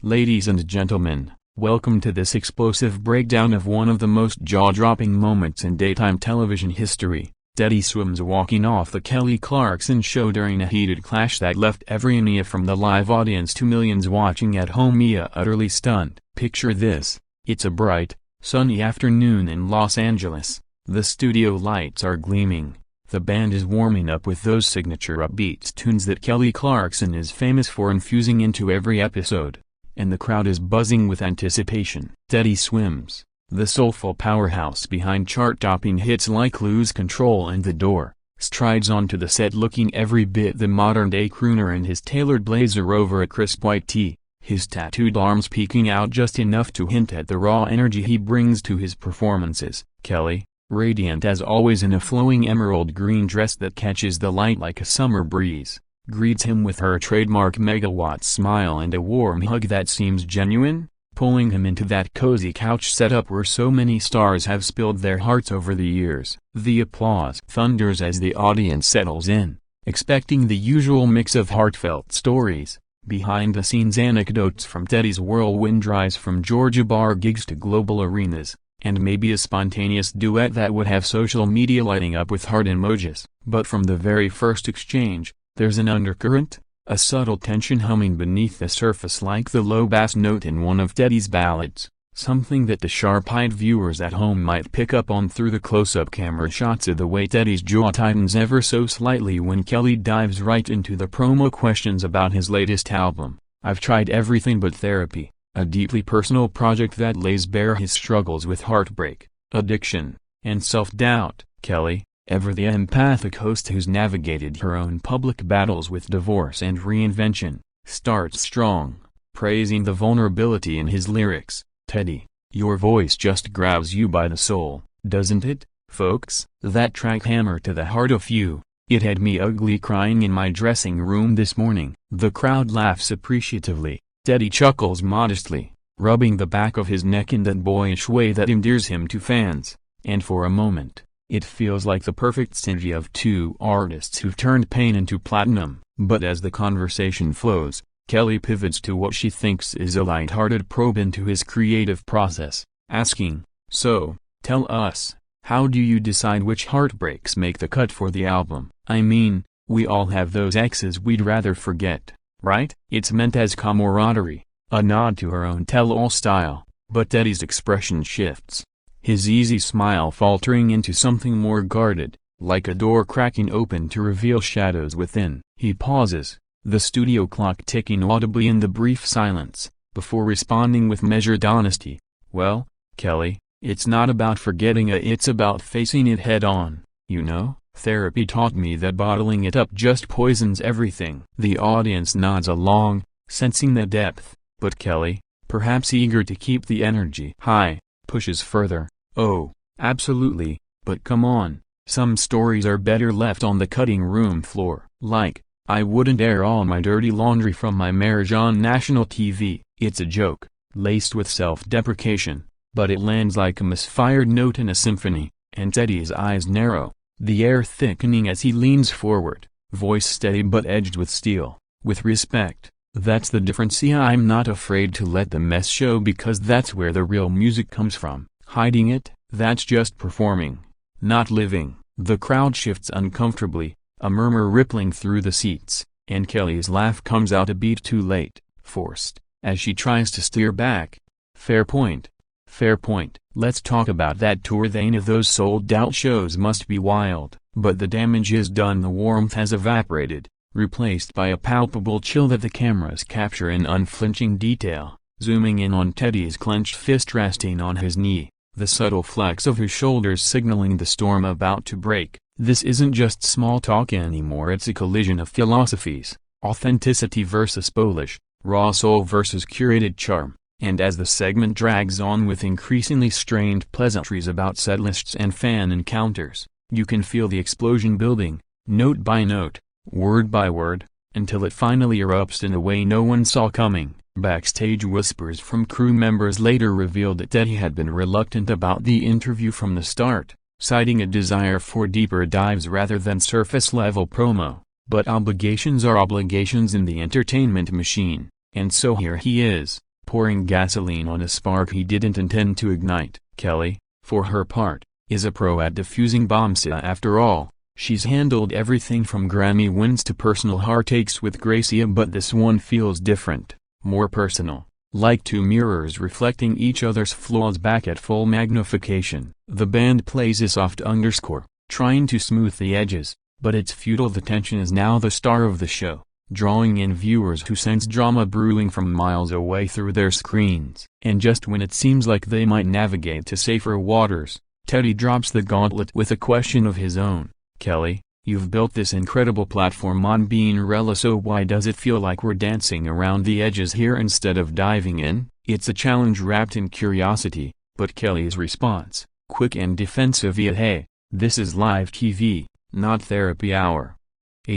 Ladies and gentlemen, welcome to this explosive breakdown of one of the most jaw-dropping moments in daytime television history. Teddy Swims walking off the Kelly Clarkson Show during a heated clash that left every Mia from the live audience to millions watching at home Mia utterly stunned. Picture this, it's a bright, sunny afternoon in Los Angeles. The studio lights are gleaming. The band is warming up with those signature upbeat tunes that Kelly Clarkson is famous for infusing into every episode. And the crowd is buzzing with anticipation. Teddy Swims, the soulful powerhouse behind chart-topping hits like Lose Control and The Door, strides onto the set looking every bit the modern-day crooner in his tailored blazer over a crisp white tee, his tattooed arms peeking out just enough to hint at the raw energy he brings to his performances. Kelly, radiant as always in a flowing emerald green dress that catches the light like a summer breeze, greets him with her trademark megawatt smile and a warm hug that seems genuine, pulling him into that cozy couch setup where so many stars have spilled their hearts over the years. The applause thunders as the audience settles in, expecting the usual mix of heartfelt stories, behind-the-scenes anecdotes from Teddy's whirlwind rise from Georgia bar gigs to global arenas, and maybe a spontaneous duet that would have social media lighting up with heart emojis. But from the very first exchange, there's an undercurrent, a subtle tension humming beneath the surface like the low bass note in one of Teddy's ballads, something that the sharp-eyed viewers at home might pick up on through the close-up camera shots of the way Teddy's jaw tightens ever so slightly when Kelly dives right into the promo questions about his latest album. I've tried everything but therapy, a deeply personal project that lays bare his struggles with heartbreak, addiction, and self-doubt. Kelly, ever the empathic host who's navigated her own public battles with divorce and reinvention, starts strong, praising the vulnerability in his lyrics. Teddy, your voice just grabs you by the soul, doesn't it, folks? That track hammered to the heart of you. It had me ugly crying in my dressing room this morning. The crowd laughs appreciatively. Teddy chuckles modestly, rubbing the back of his neck in that boyish way that endears him to fans, and for a moment, it feels like the perfect synergy of two artists who've turned pain into platinum. But as the conversation flows, Kelly pivots to what she thinks is a light-hearted probe into his creative process, asking, "So, tell us, how do you decide which heartbreaks make the cut for the album? I mean, we all have those exes we'd rather forget, right?" It's meant as camaraderie, a nod to her own tell-all style, but Teddy's expression shifts, his easy smile faltering into something more guarded, like a door cracking open to reveal shadows within. He pauses, the studio clock ticking audibly in the brief silence, before responding with measured honesty. "Well, Kelly, it's not about forgetting it's about facing it head-on, you know? Therapy taught me that bottling it up just poisons everything." The audience nods along, sensing the depth, but Kelly, perhaps eager to keep the energy high, pushes further. "Oh, absolutely, but come on, some stories are better left on the cutting room floor. Like, I wouldn't air all my dirty laundry from my marriage on national TV." It's a joke, laced with self-deprecation, but it lands like a misfired note in a symphony, and Teddy's eyes narrow, the air thickening as he leans forward, voice steady but edged with steel, with respect. "That's the difference. See, I'm not afraid to let the mess show because that's where the real music comes from. Hiding it, that's just performing, not living." The crowd shifts uncomfortably, a murmur rippling through the seats, and Kelly's laugh comes out a beat too late, forced, as she tries to steer back. "Fair point. Fair point. Let's talk about that tour then. If those sold-out shows must be wild, but the damage is done. The warmth has evaporated, replaced by a palpable chill that the cameras capture in unflinching detail, zooming in on Teddy's clenched fist resting on his knee, the subtle flex of his shoulders signaling the storm about to break. This isn't just small talk anymore, it's a collision of philosophies, authenticity versus polish, raw soul versus curated charm. And as the segment drags on with increasingly strained pleasantries about setlists and fan encounters, you can feel the explosion building, note by note, word by word, until it finally erupts in a way no one saw coming. Backstage whispers from crew members later revealed that Teddy had been reluctant about the interview from the start, citing a desire for deeper dives rather than surface-level promo. But obligations are obligations in the entertainment machine, and so here he is, pouring gasoline on a spark he didn't intend to ignite. Kelly, for her part, is a pro at diffusing bombs. After all, she's handled everything from Grammy wins to personal heartaches with Gracie, but this one feels different, more personal, like two mirrors reflecting each other's flaws back at full magnification. The band plays a soft underscore, trying to smooth the edges, but it's futile. The tension is now the star of the show, drawing in viewers who sense drama brewing from miles away through their screens. And just when it seems like they might navigate to safer waters, Teddy drops the gauntlet with a question of his own. Kelly, you've built this incredible platform on being Rella, so why does it feel like we're dancing around the edges here instead of diving in? It's a challenge wrapped in curiosity, but Kelly's response, quick and defensive via "Hey, this is live TV, not therapy hour,"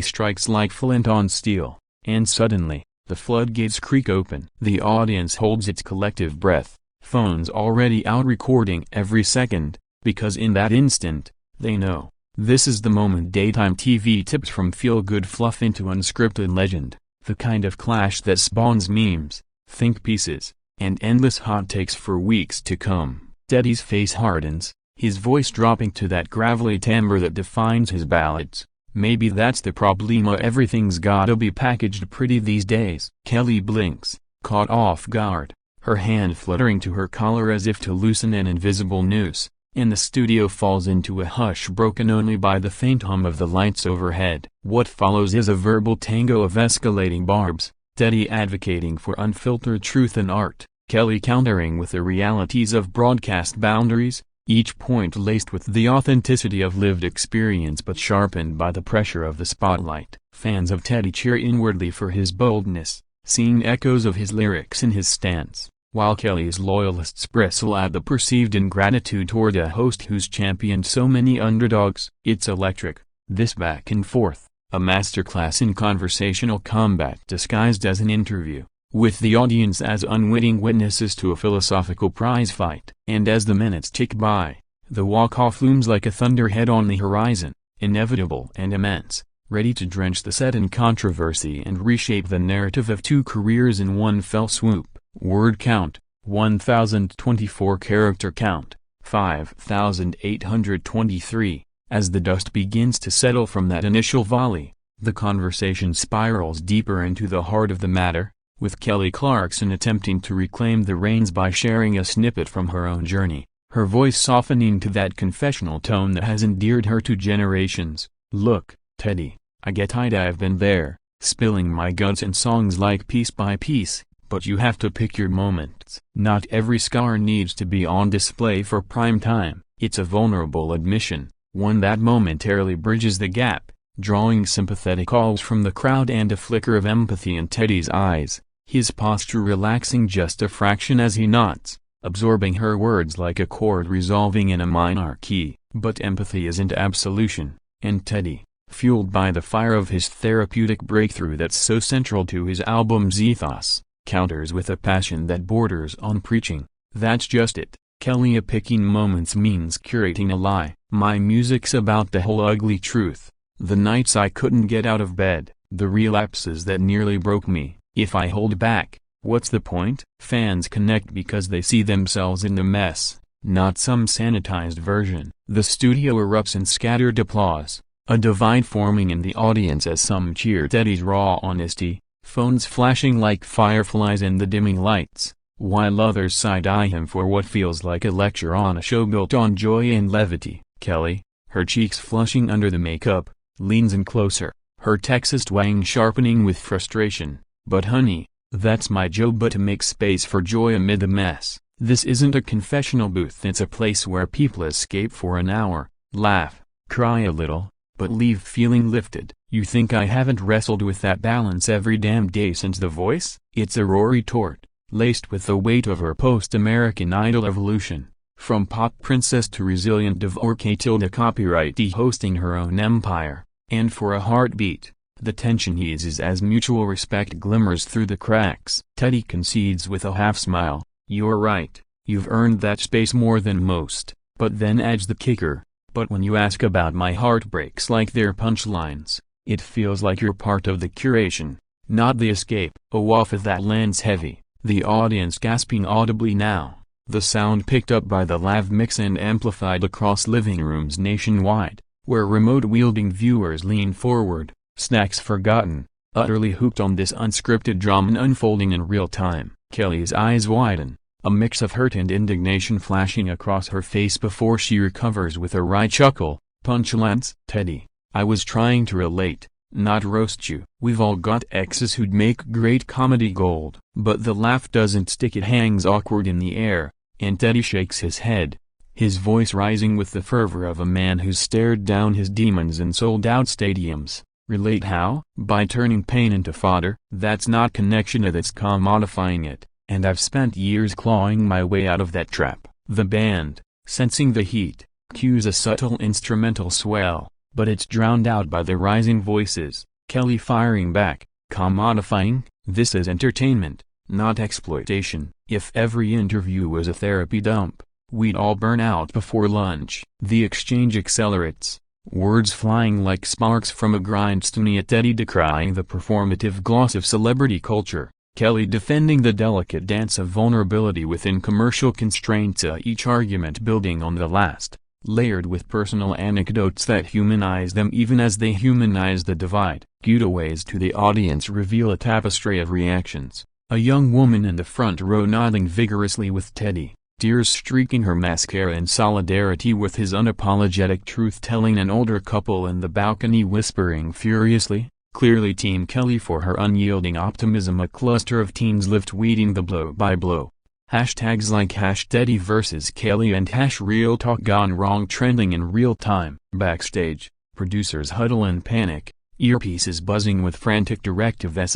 strikes like flint on steel, and suddenly, the floodgates creak open. The audience holds its collective breath, phones already out recording every second, because in that instant, they know, this is the moment daytime TV tips from feel-good fluff into unscripted legend, the kind of clash that spawns memes, think pieces, and endless hot takes for weeks to come. Teddy's face hardens, his voice dropping to that gravelly timbre that defines his ballads. Maybe that's the problema, everything's gotta be packaged pretty these days. Kelly blinks, caught off guard, her hand fluttering to her collar as if to loosen an invisible noose, and the studio falls into a hush broken only by the faint hum of the lights overhead. What follows is a verbal tango of escalating barbs, Teddy advocating for unfiltered truth and art, Kelly countering with the realities of broadcast boundaries, each point laced with the authenticity of lived experience but sharpened by the pressure of the spotlight. Fans of Teddy cheer inwardly for his boldness, seeing echoes of his lyrics in his stance, while Kelly's loyalists bristle at the perceived ingratitude toward a host who's championed so many underdogs. It's electric, this back and forth, a masterclass in conversational combat disguised as an interview, with the audience as unwitting witnesses to a philosophical prize fight. And as the minutes tick by, the walk-off looms like a thunderhead on the horizon, inevitable and immense, ready to drench the set in controversy and reshape the narrative of two careers in one fell swoop. Word count, 1,024. Character count, 5,823. As the dust begins to settle from that initial volley, the conversation spirals deeper into the heart of the matter, with Kelly Clarkson attempting to reclaim the reins by sharing a snippet from her own journey, her voice softening to that confessional tone that has endeared her to generations. Look, Teddy, I get it, I've been there, spilling my guts in songs like Piece by Piece, but you have to pick your moments. Not every scar needs to be on display for prime time. It's a vulnerable admission, one that momentarily bridges the gap, drawing sympathetic calls from the crowd and a flicker of empathy in Teddy's eyes, his posture relaxing just a fraction as he nods, absorbing her words like a chord resolving in a minor key. But empathy isn't absolution, and Teddy, fueled by the fire of his therapeutic breakthrough that's so central to his album's ethos, counters with a passion that borders on preaching. That's just it, Kelly. Picking moments means curating a lie. My music's about the whole ugly truth. The nights I couldn't get out of bed, the relapses that nearly broke me. If I hold back, what's the point? Fans connect because they see themselves in the mess, not some sanitized version. The studio erupts in scattered applause, a divide forming in the audience as some cheer Teddy's raw honesty, phones flashing like fireflies in the dimming lights, while others side-eye him for what feels like a lecture on a show built on joy and levity. Kelly, her cheeks flushing under the makeup, leans in closer, her Texas twang sharpening with frustration. But honey, that's my job, but to make space for joy amid the mess. This isn't a confessional booth, it's a place where people escape for an hour, laugh, cry a little, but leave feeling lifted. You think I haven't wrestled with that balance every damn day since The Voice? It's a Rory retort, laced with the weight of her post-American Idol evolution. From pop princess to resilient divorcee tilde copyrightee hosting her own empire, and for a heartbeat, the tension eases as mutual respect glimmers through the cracks. Teddy concedes with a half-smile, you're right, you've earned that space more than most, but then adds the kicker, but when you ask about my heartbreaks like they're punchlines, it feels like you're part of the curation, not the escape. A waft that lands heavy, The audience gasping audibly now, the sound picked up by the lav mix and amplified across living rooms nationwide, where remote-wielding viewers lean forward, snacks forgotten, utterly hooked on this unscripted drama unfolding in real time. Kelly's eyes widen, a mix of hurt and indignation flashing across her face before she recovers with a wry chuckle. Punchlines. Teddy, I was trying to relate, not roast you. We've all got exes who'd make great comedy gold. But the laugh doesn't stick, it hangs awkward in the air, and Teddy shakes his head, his voice rising with the fervor of a man who's stared down his demons in sold-out stadiums. Relate how? By turning pain into fodder. That's not connection, that's commodifying it, and I've spent years clawing my way out of that trap. The band, sensing the heat, cues a subtle instrumental swell, but it's drowned out by the rising voices. Kelly firing back, commodifying? This is entertainment, not exploitation. If every interview was a therapy dump, we'd all burn out before lunch. The exchange accelerates, words flying like sparks from a grindstone, at Teddy decrying the performative gloss of celebrity culture, Kelly defending the delicate dance of vulnerability within commercial constraints, each argument building on the last, layered with personal anecdotes that humanize them even as they humanize the divide. Cutaways to the audience reveal a tapestry of reactions. A young woman in the front row nodding vigorously with Teddy, tears streaking her mascara in solidarity with his unapologetic truth-telling. An older couple in the balcony whispering furiously, clearly Team Kelly for her unyielding optimism. A cluster of teens lift-tweeting the blow-by-blow. Hashtags like #Teddy vs Kelly and #Real Talk Gone Wrong trending in real time. Backstage, producers huddle in panic, earpieces buzzing with frantic directives.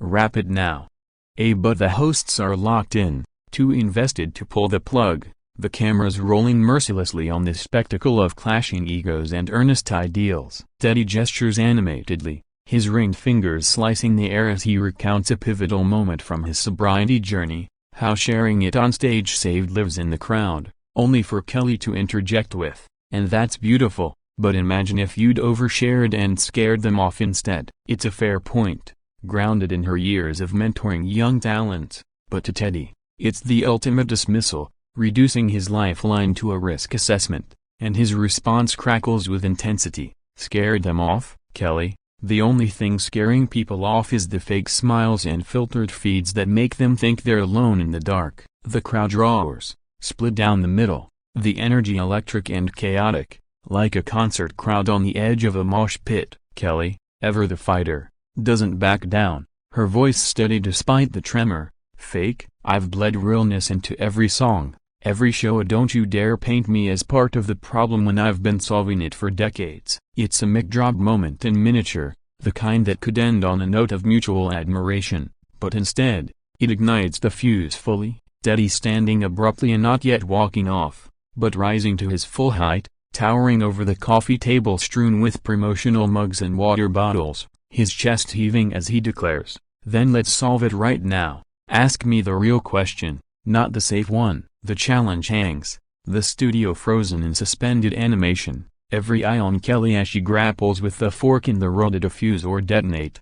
Wrap it now. But the hosts are locked in, too invested to pull the plug, the cameras rolling mercilessly on this spectacle of clashing egos and earnest ideals. Teddy gestures animatedly, his ringed fingers slicing the air as he recounts a pivotal moment from his sobriety journey, how sharing it on stage saved lives in the crowd, only for Kelly to interject with, "And that's beautiful, but imagine if you'd overshared and scared them off instead." It's a fair point, grounded in her years of mentoring young talents, but to Teddy, it's the ultimate dismissal, reducing his lifeline to a risk assessment, and his response crackles with intensity. Scared them off, Kelly? The only thing scaring people off is the fake smiles and filtered feeds that make them think they're alone in the dark. The crowd roars, split down the middle, the energy electric and chaotic, like a concert crowd on the edge of a mosh pit. Kelly, ever the fighter, doesn't back down, her voice steady despite the tremor. Fake? I've bled realness into every song, every show. Don't you dare paint me as part of the problem when I've been solving it for decades. It's a mic drop moment in miniature, the kind that could end on a note of mutual admiration, but instead, it ignites the fuse fully. Teddy standing abruptly and not yet walking off, but rising to his full height, towering over the coffee table strewn with promotional mugs and water bottles, his chest heaving as he declares, "Then let's solve it right now. Ask me the real question, not the safe one." The challenge hangs, the studio frozen in suspended animation, every eye on Kelly as she grapples with the fork in the roll to defuse or detonate.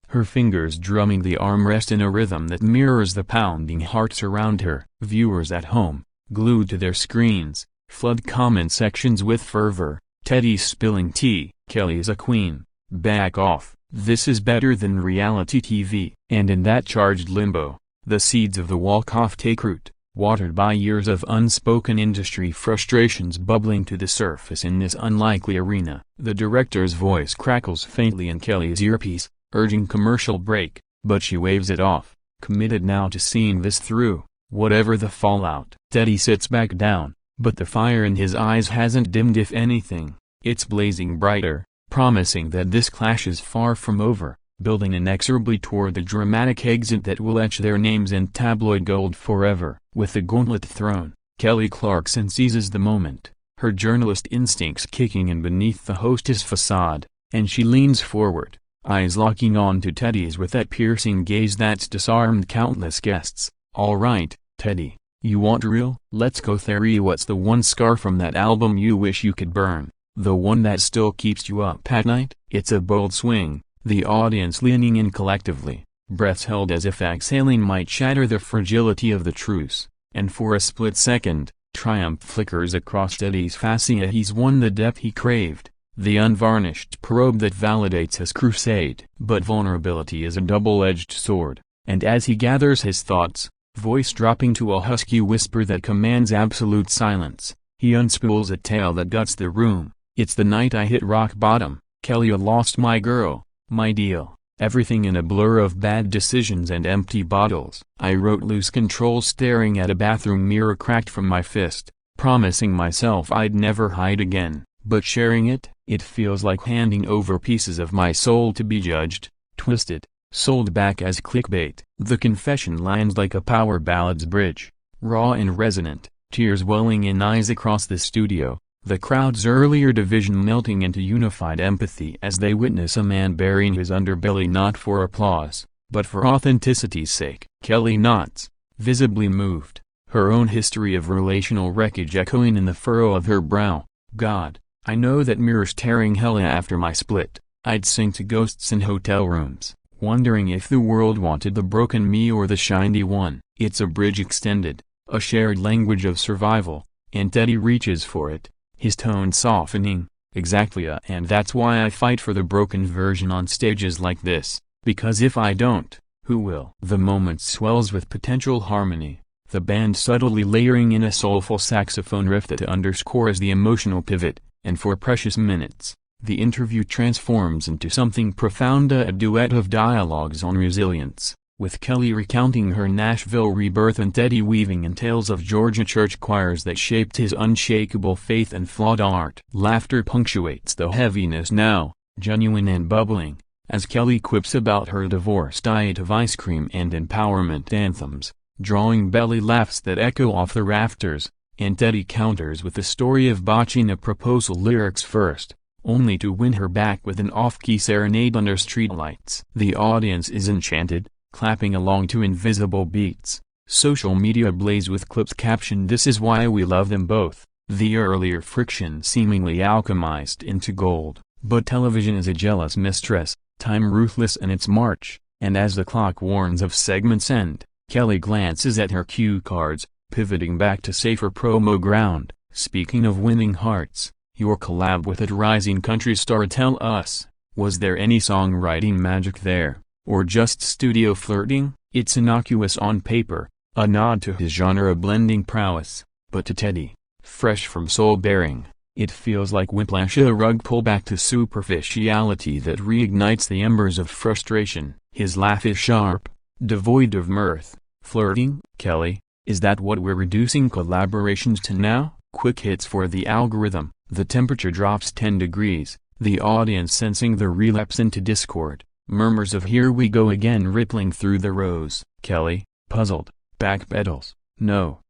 Her fingers drumming the armrest in a rhythm that mirrors the pounding hearts around her. Viewers at home, glued to their screens, flood comment sections with fervor. Teddy's spilling tea. Kelly's a queen. Back off. This is better than reality TV. And in that charged limbo, the seeds of the walk-off take root, watered by years of unspoken industry frustrations bubbling to the surface in this unlikely arena. The director's voice crackles faintly in Kelly's earpiece, urging commercial break, but she waves it off, committed now to seeing this through, whatever the fallout. Teddy sits back down, but the fire in his eyes hasn't dimmed. If anything, it's blazing brighter, promising that this clash is far from over, building inexorably toward the dramatic exit that will etch their names in tabloid gold forever. With the gauntlet thrown, Kelly Clarkson seizes the moment, her journalist instincts kicking in beneath the hostess facade, and she leans forward, eyes locking on to Teddy's with that piercing gaze that's disarmed countless guests. "All right, Teddy, you want real? Let's go theory. What's the one scar from that album you wish you could burn? The one that still keeps you up at night?" It's a bold swing, the audience leaning in collectively, breaths held as if exhaling might shatter the fragility of the truce, and for a split second, triumph flickers across Teddy's fascia. He's won the depth he craved, the unvarnished probe that validates his crusade. But vulnerability is a double-edged sword, and as he gathers his thoughts, voice dropping to a husky whisper that commands absolute silence, he unspools a tale that guts the room. It's the night I hit rock bottom, Kelly. I lost my girl, my deal, everything in a blur of bad decisions and empty bottles. I wrote lose control staring at a bathroom mirror cracked from my fist, promising myself I'd never hide again, but sharing it feels like handing over pieces of my soul to be judged, twisted, sold back as clickbait. The confession lands like a power ballad's bridge, raw and resonant, tears welling in eyes across the studio, the crowd's earlier division melting into unified empathy as they witness a man bearing his underbelly not for applause, but for authenticity's sake. Kelly nods, visibly moved, her own history of relational wreckage echoing in the furrow of her brow. God, I know that mirrors tearing hell after my split. I'd sing to ghosts in hotel rooms, wondering if the world wanted the broken me or the shiny one. It's a bridge extended, a shared language of survival, and Teddy reaches for it, his tone softening. Exactly, and that's why I fight for the broken version on stages like this, because if I don't, who will? The moment swells with potential harmony, the band subtly layering in a soulful saxophone riff that underscores the emotional pivot, and for precious minutes, the interview transforms into something profound, a duet of dialogues on resilience, with Kelly recounting her Nashville rebirth and Teddy weaving in tales of Georgia church choirs that shaped his unshakable faith and flawed art. Laughter punctuates the heaviness now, genuine and bubbling, as Kelly quips about her divorce diet of ice cream and empowerment anthems, drawing belly laughs that echo off the rafters, and Teddy counters with the story of botching a proposal lyrics first, only to win her back with an off-key serenade under streetlights. The audience is enchanted, clapping along to invisible beats. Social media ablaze with clips captioned "This is why we love them both." The earlier friction seemingly alchemized into gold. But television is a jealous mistress, time ruthless in its march, and as the clock warns of segment's end, Kelly glances at her cue cards, pivoting back to safer promo ground. Speaking of winning hearts, your collab with a rising country star, tell us, was there any songwriting magic there? Or just studio flirting? It's innocuous on paper, a nod to his genre-blending prowess, but to Teddy, fresh from soul-bearing, it feels like whiplash, a rug pull back to superficiality that reignites the embers of frustration. His laugh is sharp, devoid of mirth. Flirting? Kelly, is that what we're reducing collaborations to now? Quick hits for the algorithm, the temperature drops 10 degrees, the audience sensing the relapse into discord. Murmurs of "here we go again" rippling through the rows. Kelly, puzzled, backpedals. No,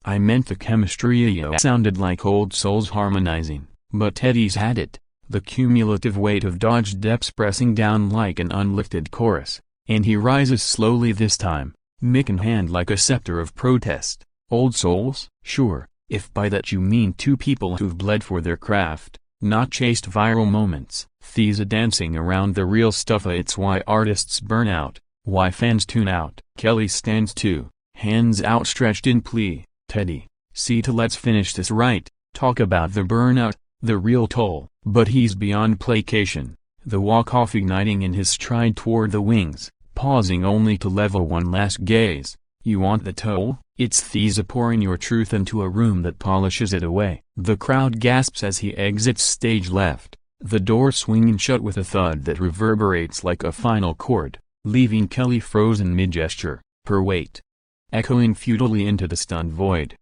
I meant the chemistry. Sounded like old souls harmonizing, but Teddy's had it, the cumulative weight of dodged depths pressing down like an unlifted chorus, and he rises slowly this time, mic in hand like a scepter of protest. Old souls? Sure, if by that you mean two people who've bled for their craft, not chased viral moments. Thieves dancing around the real stuff. It's why artists burn out, why fans tune out. Kelly stands too, hands outstretched in plea. Teddy, see to let's finish this right, talk about the burnout, the real toll. But he's beyond placation, the walk-off igniting in his stride toward the wings, pausing only to level one last gaze. You want the toll? It's thieves pouring your truth into a room that polishes it away. The crowd gasps as he exits stage left, the door swinging shut with a thud that reverberates like a final chord, leaving Kelly frozen mid-gesture, her weight echoing futilely into the stunned void.